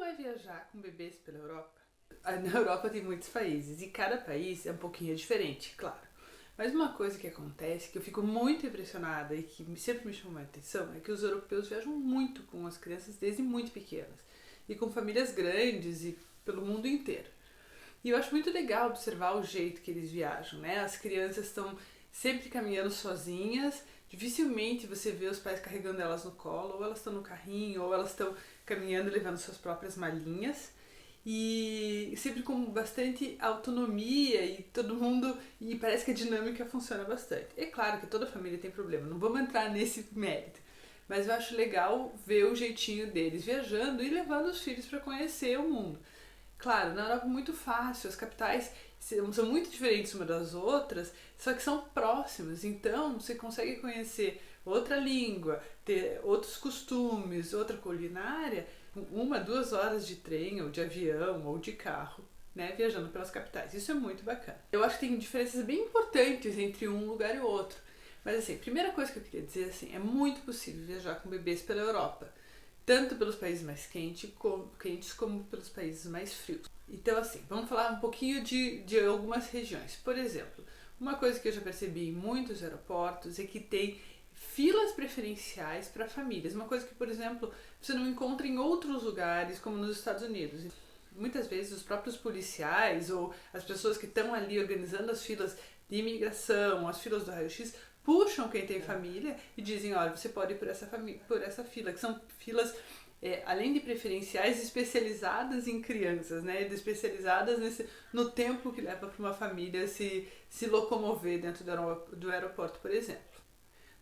Como é viajar com bebês pela Europa? Na Europa tem muitos países e cada país é um pouquinho diferente, claro. Mas uma coisa que acontece, que eu fico muito impressionada e que sempre me chamou a atenção, é que os europeus viajam muito com as crianças desde muito pequenas. E com famílias grandes e pelo mundo inteiro. E eu acho muito legal observar o jeito que eles viajam, né? As crianças estão sempre caminhando sozinhas, dificilmente você vê os pais carregando elas no colo, ou elas estão no carrinho, ou elas estão caminhando levando suas próprias malinhas. E sempre com bastante autonomia e todo mundo, e parece que a dinâmica funciona bastante. É claro que toda família tem problema, não vamos entrar nesse mérito, mas eu acho legal ver o jeitinho deles viajando e levando os filhos para conhecer o mundo. Claro, na Europa é muito fácil, as capitais são muito diferentes umas das outras, só que são próximas, então você consegue conhecer outra língua, ter outros costumes, outra culinária, 1, 2 horas de trem, ou de avião, ou de carro, né, viajando pelas capitais. Isso é muito bacana. Eu acho que tem diferenças bem importantes entre um lugar e o outro. Mas assim, primeira coisa que eu queria dizer assim, é muito possível viajar com bebês pela Europa, tanto pelos países mais quentes como pelos países mais frios. Então assim, vamos falar um pouquinho de algumas regiões. Por exemplo, uma coisa que eu já percebi em muitos aeroportos é que tem filas preferenciais para famílias. Uma coisa que, por exemplo, você não encontra em outros lugares, como nos Estados Unidos. Muitas vezes os próprios policiais ou as pessoas que estão ali organizando as filas de imigração, as filas do raio-x, puxam quem tem família e dizem, olha, você pode ir por essa fila, que são filas, além de preferenciais, especializadas em crianças, né? Especializadas no tempo que leva para uma família se locomover dentro do aeroporto, por exemplo.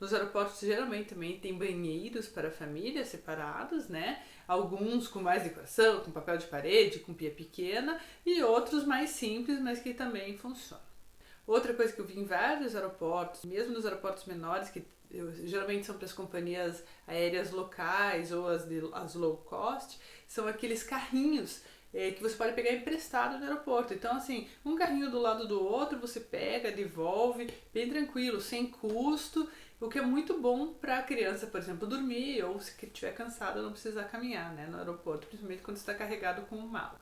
Nos aeroportos geralmente também tem banheiros para famílias separados, né? Alguns com mais decoração, com papel de parede, com pia pequena, e outros mais simples, mas que também funcionam. Outra coisa que eu vi em vários aeroportos, mesmo nos aeroportos menores, que geralmente são para as companhias aéreas locais ou as low cost, são aqueles carrinhos que você pode pegar emprestado no aeroporto. Então, assim, um carrinho do lado do outro, você pega, devolve, bem tranquilo, sem custo, o que é muito bom para a criança, por exemplo, dormir ou se estiver cansada não precisar caminhar, né, no aeroporto, principalmente quando está carregado com mala.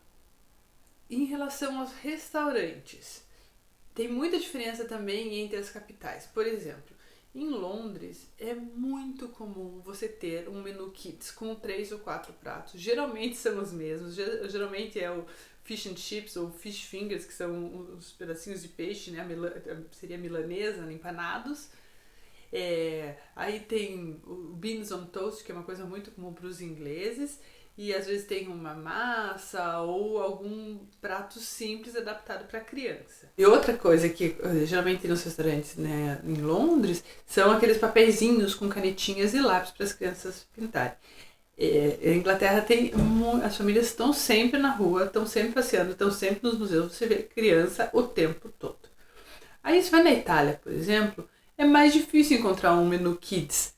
Em relação aos restaurantes, tem muita diferença também entre as capitais. Por exemplo, em Londres é muito comum você ter um menu kids com 3 ou 4 pratos. Geralmente são os mesmos. Geralmente é o fish and chips ou fish fingers, que são os pedacinhos de peixe, né? Seria milanesa, empanados. Aí tem o beans on toast, que é uma coisa muito comum para os ingleses. E às vezes tem uma massa ou algum prato simples adaptado para criança. E outra coisa que geralmente nos restaurantes, né, em Londres são aqueles papeizinhos com canetinhas e lápis para as crianças pintarem. A Inglaterra tem as famílias estão sempre na rua, estão sempre passeando, estão sempre nos museus, você vê criança o tempo todo. Aí você vai na Itália, por exemplo, é mais difícil encontrar um menu kids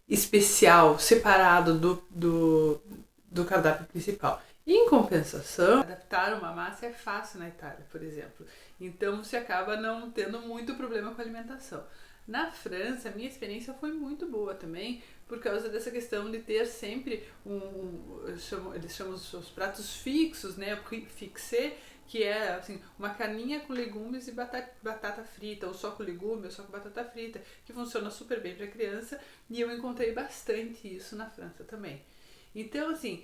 especial, separado do cardápio principal. Em compensação, adaptar uma massa é fácil na Itália, por exemplo. Então você acaba não tendo muito problema com a alimentação. Na França, a minha experiência foi muito boa também, por causa dessa questão de ter sempre eles chamam os pratos fixos, né, o fixé, que é assim, uma carninha com legumes e batata frita, ou só com legume, ou só com batata frita, que funciona super bem para criança, e eu encontrei bastante isso na França também. Então, assim,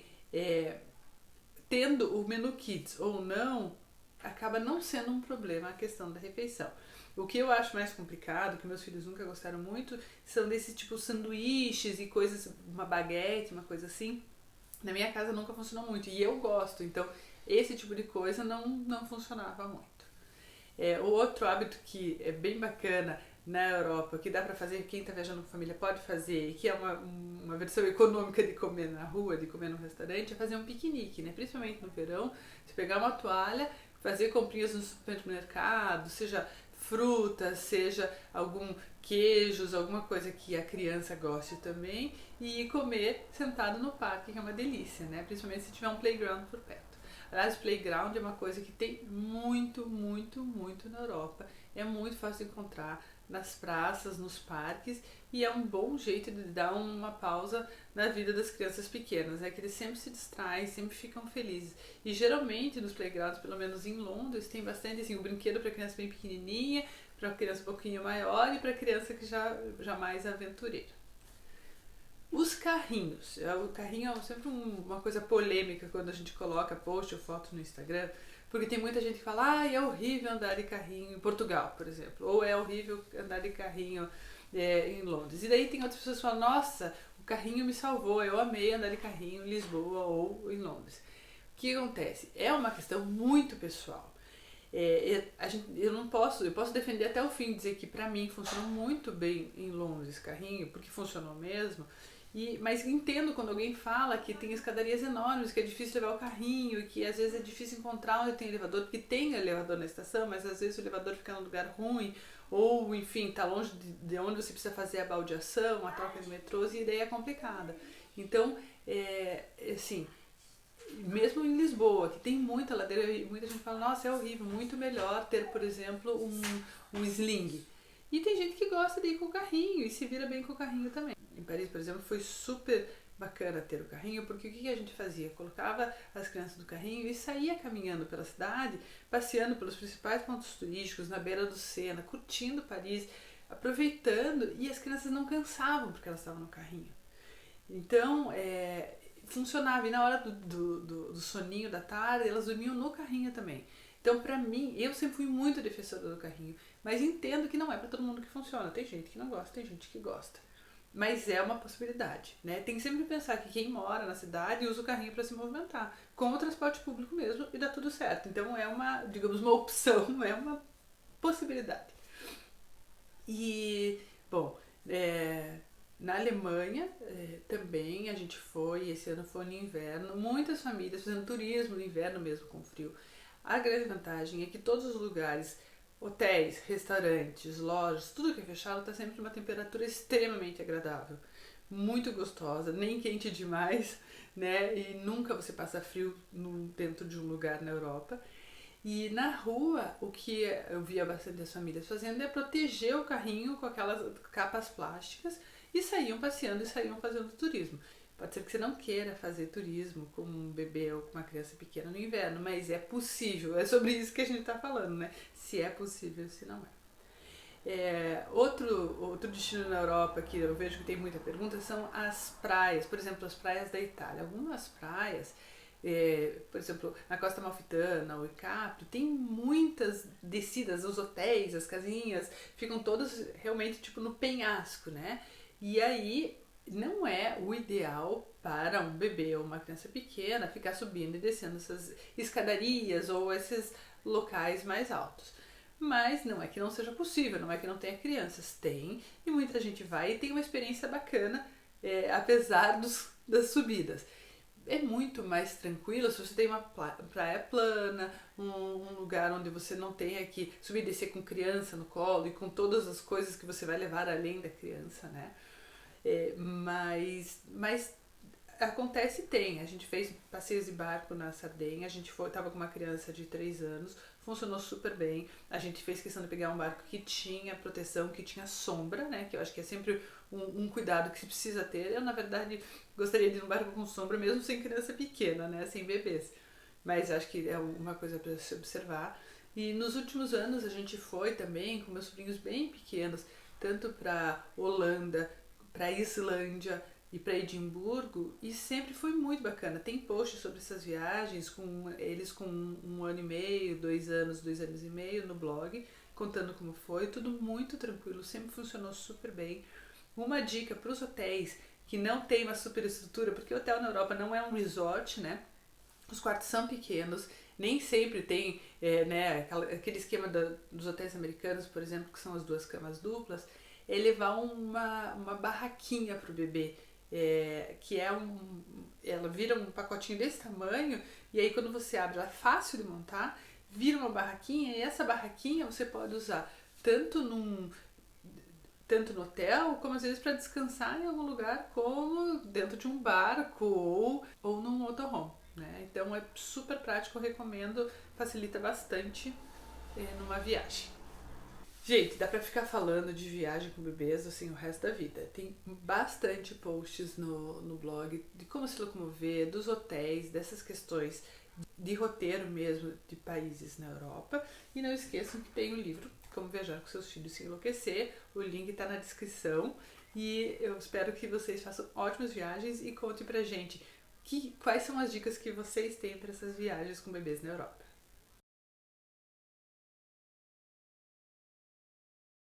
tendo o menu kids ou não, acaba não sendo um problema a questão da refeição. O que eu acho mais complicado, que meus filhos nunca gostaram muito, são desse tipo sanduíches e coisas, uma baguete, uma coisa assim. Na minha casa nunca funcionou muito e eu gosto, então esse tipo de coisa não funcionava muito. O outro hábito que é bem bacana na Europa, que dá para fazer, quem está viajando com família pode fazer, que é uma versão econômica de comer na rua, de comer no restaurante, é fazer um piquenique, né? Principalmente no verão, você pegar uma toalha, fazer comprinhas no supermercado, seja frutas, seja algum queijos, alguma coisa que a criança goste também, e comer sentado no parque, que é uma delícia, né? Principalmente se tiver um playground por perto. Aliás, playground é uma coisa que tem muito, muito, muito na Europa. É muito fácil de encontrar. nas praças, nos parques, e é um bom jeito de dar uma pausa na vida das crianças pequenas, né? Que eles sempre se distraem, sempre ficam felizes. E geralmente nos playgrounds, pelo menos em Londres, tem bastante assim, o brinquedo para criança bem pequenininha, para criança um pouquinho maior e para criança que já mais aventureira. Os carrinhos. O carrinho é sempre uma coisa polêmica quando a gente coloca post ou foto no Instagram, porque tem muita gente que fala, é horrível andar de carrinho em Portugal, por exemplo, ou é horrível andar de carrinho em Londres. E daí tem outras pessoas que falam, nossa, o carrinho me salvou, eu amei andar de carrinho em Lisboa ou em Londres. O que acontece? É uma questão muito pessoal. Eu posso defender até o fim, dizer que pra mim funcionou muito bem em Londres carrinho, porque funcionou mesmo. Mas entendo quando alguém fala que tem escadarias enormes, que é difícil levar o carrinho, e que às vezes é difícil encontrar onde tem elevador, porque tem elevador na estação, mas às vezes o elevador fica num lugar ruim, ou enfim, tá longe de onde você precisa fazer a baldeação, a troca de metrôs, e a ideia é complicada. Então, assim, mesmo em Lisboa, que tem muita ladeira, e muita gente fala, nossa, é horrível, muito melhor ter, por exemplo, um sling. E tem gente que gosta de ir com o carrinho e se vira bem com o carrinho também. Em Paris, por exemplo, foi super bacana ter o carrinho, porque o que a gente fazia? Colocava as crianças do carrinho e saía caminhando pela cidade, passeando pelos principais pontos turísticos, na beira do Sena, curtindo Paris, aproveitando, e as crianças não cansavam porque elas estavam no carrinho. Então, funcionava. E na hora do soninho da tarde, elas dormiam no carrinho também. Então, pra mim, eu sempre fui muito defensora do carrinho, mas entendo que não é pra todo mundo que funciona. Tem gente que não gosta, tem gente que gosta. Mas é uma possibilidade, né? Tem que sempre pensar que quem mora na cidade usa o carrinho para se movimentar, com o transporte público mesmo, e dá tudo certo. Então é uma, digamos, uma opção, é uma possibilidade. E, bom, na Alemanha também a gente foi, esse ano foi no inverno, muitas famílias fazendo turismo no inverno mesmo com frio. A grande vantagem é que todos os lugares, hotéis, restaurantes, lojas, tudo que é fechado está sempre numa temperatura extremamente agradável, muito gostosa, nem quente demais, né? E nunca você passa frio dentro de um lugar na Europa. E na rua, o que eu via bastante as famílias fazendo é proteger o carrinho com aquelas capas plásticas e saíam passeando e saíam fazendo turismo. Pode ser que você não queira fazer turismo com um bebê ou com uma criança pequena no inverno, mas é possível. É sobre isso que a gente está falando, né? Se é possível, se não é. Outro destino na Europa que eu vejo que tem muita pergunta são as praias, por exemplo, as praias da Itália. Algumas praias, por exemplo, na Costa Amalfitana ou em Capri, tem muitas descidas, os hotéis, as casinhas, ficam todas realmente tipo no penhasco, né? E aí não é o ideal para um bebê ou uma criança pequena ficar subindo e descendo essas escadarias ou esses locais mais altos. Mas não é que não seja possível, não é que não tenha crianças. Tem, e muita gente vai e tem uma experiência bacana, apesar das subidas. É muito mais tranquilo se você tem uma praia plana, um lugar onde você não tenha que subir e descer com criança no colo e com todas as coisas que você vai levar além da criança, né? Mas acontece, tem. A gente fez passeios de barco na Sardenha, a gente tava com uma criança de 3 anos, funcionou super bem. A gente fez questão de pegar um barco que tinha proteção, que tinha sombra, né? Que eu acho que é sempre um cuidado que se precisa ter. Eu, na verdade, gostaria de ir num barco com sombra, mesmo sem criança pequena, né? Sem bebês. Mas acho que é uma coisa para se observar. E nos últimos anos a gente foi também com meus sobrinhos bem pequenos, tanto para Holanda, para Islândia e para Edimburgo, e sempre foi muito bacana. Tem posts sobre essas viagens com eles com 1 ano e meio, 2 anos, 2 anos e meio no blog, contando como foi, tudo muito tranquilo, sempre funcionou super bem. Uma dica para os hotéis que não tem uma super estrutura, porque o hotel na Europa não é um resort, né? Os quartos são pequenos, nem sempre tem né, aquele esquema dos hotéis americanos, por exemplo, que são as 2 camas duplas, é levar uma barraquinha pro bebê, que ela vira um pacotinho desse tamanho, e aí quando você abre, ela é fácil de montar, vira uma barraquinha, e essa barraquinha você pode usar tanto tanto no hotel, como às vezes para descansar em algum lugar, como dentro de um barco ou num motorhome, né? Então é super prático, eu recomendo, facilita bastante numa viagem. Gente, dá pra ficar falando de viagem com bebês assim o resto da vida. Tem bastante posts no blog de como se locomover, dos hotéis, dessas questões de roteiro mesmo de países na Europa. E não esqueçam que tem o livro Como Viajar com Seus Filhos Sem Enlouquecer. O link tá na descrição. E eu espero que vocês façam ótimas viagens e contem pra gente quais são as dicas que vocês têm para essas viagens com bebês na Europa.